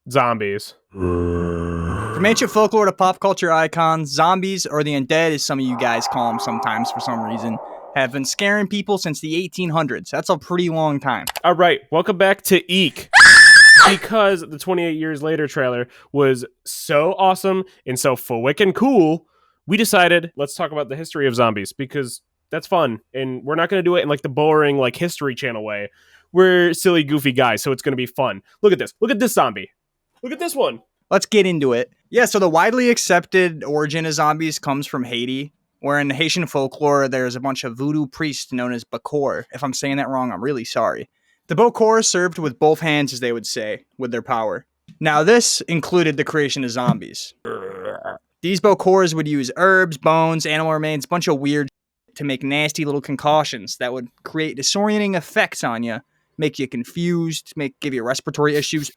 Zombies. From ancient folklore to pop culture icons, zombies, or the undead as some of you guys call them sometimes for some reason, have been scaring people since the 1800s. That's a pretty long time. All right, welcome back to Eek. Because the 28 Years Later trailer was so awesome and so freaking cool, we decided let's talk about the history of zombies because that's fun. And we're not going to do it in like the boring like History Channel way. We're silly, goofy guys, so it's going to be fun. Look at this. Look at this zombie. Look at this one. Let's get into it. Yeah, so the widely accepted origin of zombies comes from Haiti, where in Haitian folklore, there's a bunch of voodoo priests known as Bakor. If I'm saying that wrong, I'm really sorry. The Bakor served with both hands, as they would say, with their power. Now, this included the creation of zombies. These Bakors would use herbs, bones, animal remains, a bunch of weird to make nasty little concoctions that would create disorienting effects on you, make you confused, give you respiratory issues.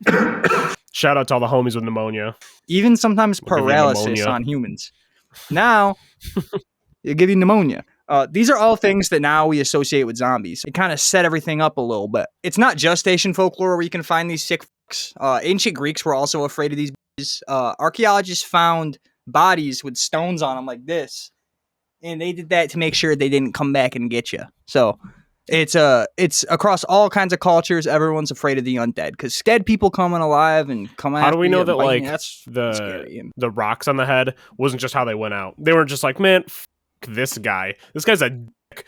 Shout out to all the homies with pneumonia. Even sometimes paralysis on humans. Now, it'll give you pneumonia. These are all things that now we associate with zombies. It kind of set everything up a little bit. It's not just Asian folklore where you can find these sick fucks. Ancient Greeks were also afraid of these. Archaeologists found bodies with stones on them like this. And they did that to make sure they didn't come back and get you. So it's across all kinds of cultures. Everyone's afraid of the undead because dead people coming alive and coming. How do we know that like that's the rocks on the head wasn't just how they went out? They weren't just like, man, this guy. This guy's a dick.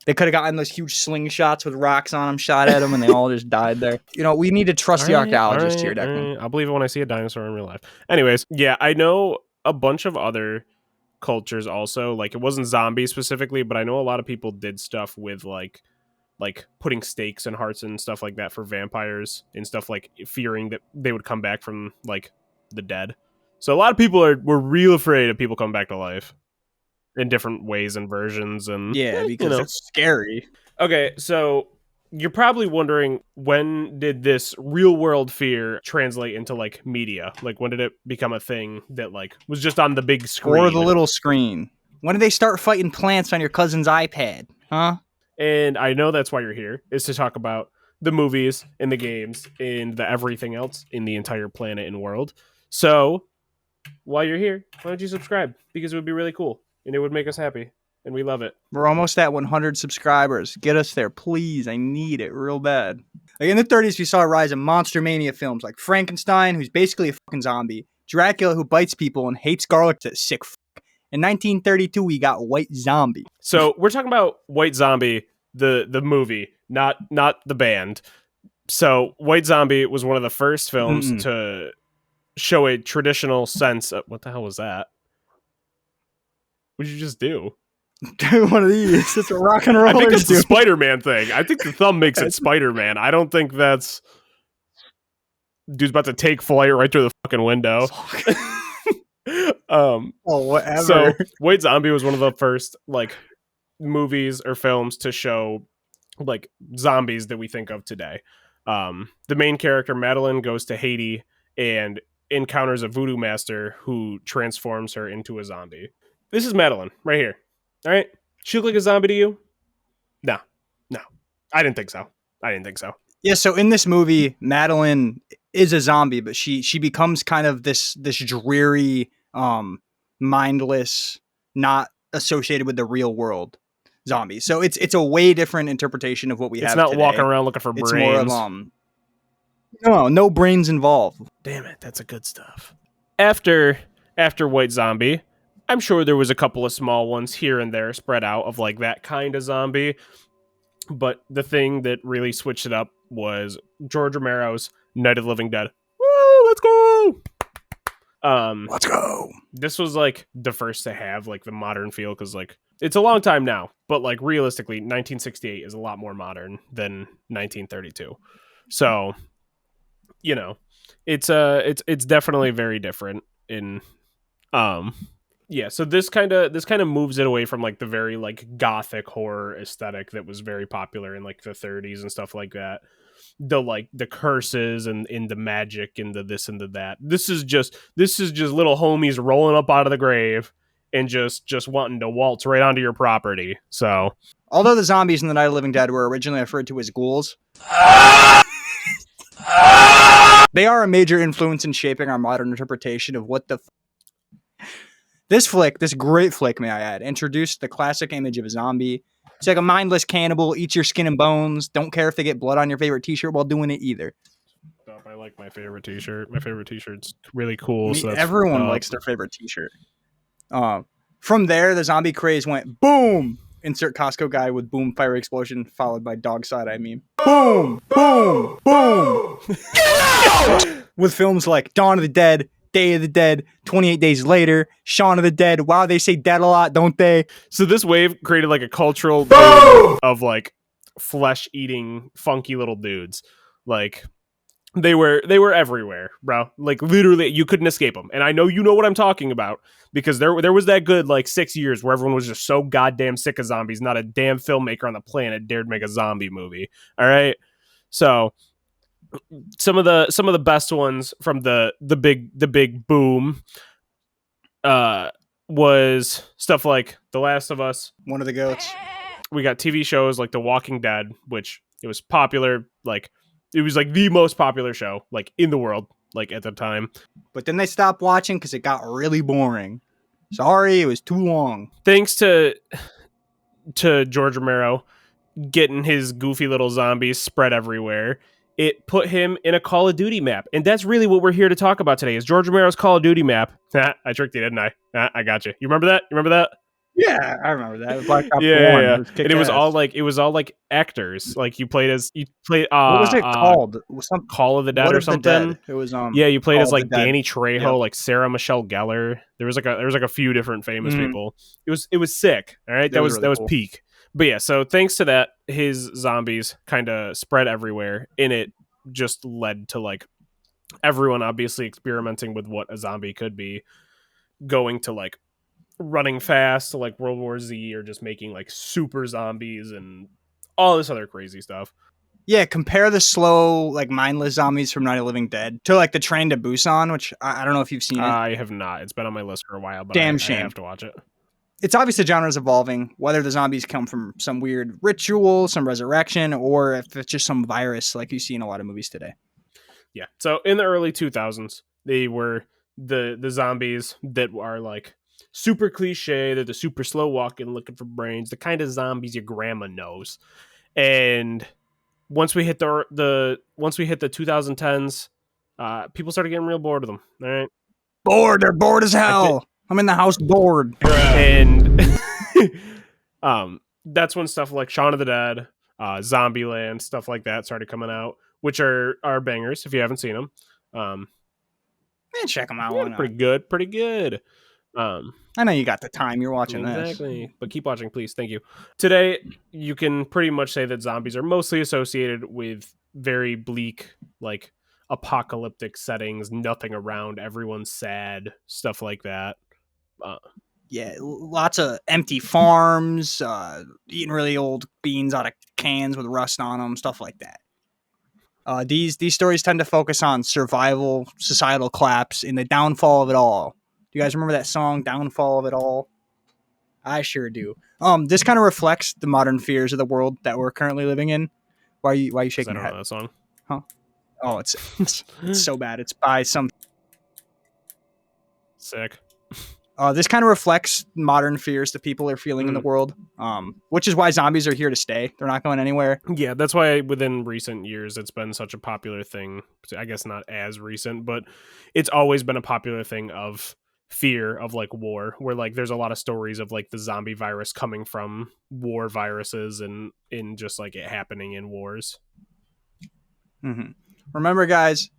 They could have gotten those huge slingshots with rocks on them, shot at them, and they all just died there. You know, we need to trust the archaeologist here, Declan. I'll believe it when I see a dinosaur in real life. Anyways, yeah, I know a bunch of other cultures also. Like, it wasn't zombies specifically, but I know a lot of people did stuff with like putting stakes and hearts and stuff like that for vampires and stuff, like fearing that they would come back from like the dead. So a lot of people were real afraid of people coming back to life in different ways and versions. And yeah, because it's scary. Okay, so you're probably wondering, when did this real world fear translate into like media? Like, when did it become a thing that like was just on the big screen or the little screen? When did they start fighting plants on your cousin's iPad? Huh? And I know that's why you're here, is to talk about the movies and the games and the everything else in the entire planet and world. So while you're here, why don't you subscribe? Because it would be really cool and it would make us happy and we love it. We're almost at 100 subscribers. Get us there, please. I need it real bad. Like in the 30s, we saw a rise of monster mania films like Frankenstein, who's basically a fucking zombie, Dracula, who bites people and hates garlic, to sick fuck. In 1932, we got White Zombie. So we're talking about White Zombie, the movie, not the band. So White Zombie was one of the first films to show a traditional sense of... What the hell was that? What did you just do? One of these. It's a rock and roll. I think it's the Spider-Man thing. I think the thumb makes it Spider-Man. I don't think that's... Dude's about to take flight right through the fucking window. Whatever. So White Zombie was one of the first like movies or films to show like zombies that we think of today. The main character, Madeline, goes to Haiti and encounters a voodoo master who transforms her into a zombie. This is Madeline right here. All right. She look like a zombie to you? No. I didn't think so. Yeah, so in this movie, Madeline is a zombie, but she becomes kind of this dreary, mindless, not associated with the real world zombie. So it's a way different interpretation of what we have today. It's not walking around looking for brains. It's more of no brains involved. Damn it, that's a good stuff. After White Zombie, I'm sure there was a couple of small ones here and there spread out of like that kind of zombie. But the thing that really switched it up was George Romero's Night of the Living Dead. Woo, let's go! Let's go! This was like the first to have like the modern feel, because like it's a long time now, but like realistically, 1968 is a lot more modern than 1932. So, you know, it's definitely very different in yeah, so this kind of moves it away from like the very like gothic horror aesthetic that was very popular in like the 30s and stuff like that. The curses and the magic and the this and the that. This is just little homies rolling up out of the grave and just wanting to waltz right onto your property. So, although the zombies in the Night of the Living Dead were originally referred to as ghouls, They are a major influence in shaping our modern interpretation of what the this great flick, may I add, introduced the classic image of a zombie. It's like a mindless cannibal, eats your skin and bones, don't care if they get blood on your favorite t-shirt while doing it either. I like my favorite t-shirt. My favorite t-shirt's really cool. So everyone likes their favorite t-shirt. From there, the zombie craze went boom. Insert Costco guy with boom fire explosion followed by dog side-eye meme. Boom, boom, boom. Get out! With films like Dawn of the Dead, Day of the Dead, 28 Days Later, Shaun of the Dead. Wow, they say dead a lot, don't they? So this wave created like a cultural boom of like flesh-eating, funky little dudes. Like they were everywhere, bro. Like literally, you couldn't escape them. And I know you know what I'm talking about because there was that good like 6 years where everyone was just so goddamn sick of zombies. Not a damn filmmaker on the planet dared make a zombie movie. All right, so some of the best ones from the big boom was stuff like The Last of Us, One of the Goats. We got TV shows like The Walking Dead, which it was popular, like it was like the most popular show like in the world like at the time. But then they stopped watching because it got really boring. Sorry, it was too long. Thanks to George Romero getting his goofy little zombies spread everywhere, it put him in a Call of Duty map. And that's really what we're here to talk about today is George Romero's Call of Duty map. I tricked you, didn't I? I got you. You remember that? Yeah, I remember that. Black Ops 1. Yeah. And it was all like actors. Like you played what was it called? Call of the Dead or something. It was yeah, you played Call as like of the Dead. Danny Trejo, Yep. like Sarah Michelle Gellar. There was like a few different famous people. It was sick. All right, that was cool. peak. But yeah, so thanks to that, his zombies kind of spread everywhere, and it just led to like everyone obviously experimenting with what a zombie could be, going to like running fast to like World War Z, or just making like super zombies and all this other crazy stuff. Yeah, compare the slow, like mindless zombies from Night of the Living Dead to like the Train to Busan, which I don't know if you've seen it. I have not. It's been on my list for a while, but Damn I shame. have to watch it. It's obvious the genre is evolving, whether the zombies come from some weird ritual, some resurrection, or if it's just some virus like you see in a lot of movies today. Yeah. So in the early 2000s, they were the zombies that are like super cliche. They're the super slow walking, looking for brains, the kind of zombies your grandma knows. And once we hit the 2010s, people started getting real bored of them. All right. Bored. They're bored as hell. I'm in the house bored. And that's when stuff like Shaun of the Dead, Zombieland, stuff like that started coming out, which are bangers if you haven't seen them. Man, check them out. Yeah, pretty good. I know you got the time. You're watching exactly, but keep watching, please. Thank you. Today, you can pretty much say that zombies are mostly associated with very bleak, like apocalyptic settings, nothing around, everyone's sad, stuff like that. Yeah, lots of empty farms, eating really old beans out of cans with rust on them, stuff like that. These stories tend to focus on survival, societal collapse, and the downfall of it all. Do you guys remember that song, Downfall of It All? I sure do. This kind of reflects the modern fears of the world that we're currently living in. Why are you shaking your head? I don't know that song. Huh? Oh, it's so bad. It's by some... Sick. This kind of reflects modern fears that people are feeling in the world, which is why zombies are here to stay. They're not going anywhere. Yeah, that's why within recent years it's been such a popular thing. I guess not as recent, but it's always been a popular thing of fear of like war, where like there's a lot of stories of like the zombie virus coming from war viruses and in just like it happening in wars. Mm-hmm. Remember, guys,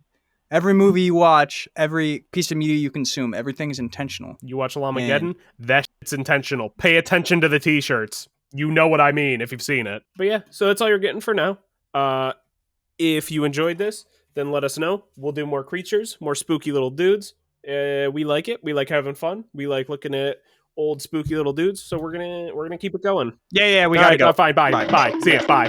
every movie you watch, every piece of media you consume, everything is intentional. You watch Llamageddon, that shit's intentional. Pay attention to the t-shirts. You know what I mean if you've seen it. But yeah, so that's all you're getting for now. If you enjoyed this, then let us know. We'll do more creatures, more spooky little dudes. We like it. We like having fun. We like looking at old spooky little dudes. So we're gonna keep it going. Yeah, we gotta go. Fine. Bye. See ya. Bye.